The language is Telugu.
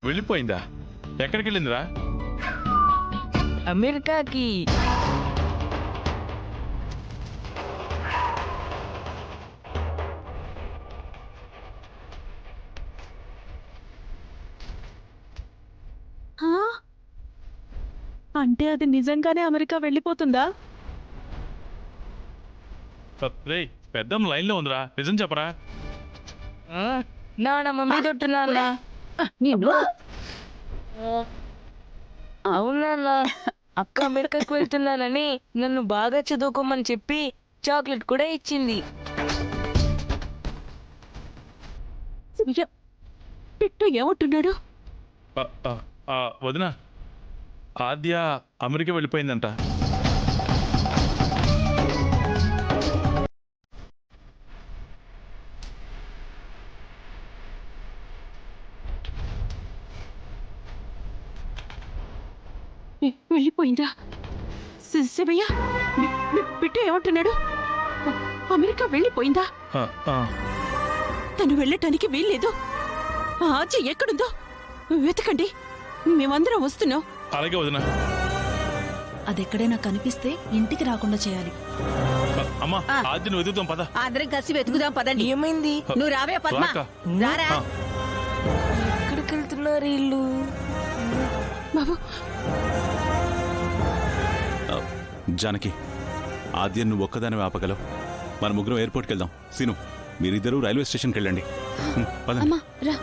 వెళ్ళిపోయిందా? ఎక్కడికి వెళ్ళిందిరా? అమెరికాకి. అంటే అది నిజంగానే అమెరికా వెళ్ళిపోతుందా? రే, పెద్దమ్మ లైన్లో ఉందిరా, నిజం చెప్పరా? నాన్న మమ్మీ తొట్టున్నా. నేను అవునా, అక్క అమెరికాకి వెళ్తున్నానని నన్ను బాగా చదువుకోమని చెప్పి చాక్లెట్ కూడా ఇచ్చింది. పిట్టు ఏమంటున్నాడు? వదినా, ఆద్య అమెరికా వెళ్ళిపోయిందంట. వెళ్ళిపోయిందా? శివయ్య, పిట్టు ఏమంటున్నాడు? అమెరికా వెళ్ళిపోయిందా? తను వెళ్ళటానికి వీల్లేదు. ఆచి ఎక్కడుందో వెతకండి, మేమందరం వస్తున్నాం. అలాగే వదినా. అదెక్కడైనా కనిపిస్తే ఇంటికి రాకుండా చేయాలి. అమ్మా, ఆద్యను వెతుకుతాం పద. అందరం కలిసి వెతుకుదాం పదండి. ఏమైంది? నువ్వు రావే పద్మ, రారా. ఎక్కడికి వెళ్తున్నారు వీళ్ళు? బాబు, జానకి, ఆద్యం నువ్వు ఒక్కదాని ఆపగలవు. మన ముగ్గురం ఎయిర్పోర్ట్కి వెళ్దాం. సీను, మీరిద్దరూ రైల్వే స్టేషన్కి వెళ్ళండి. పదండి. రా.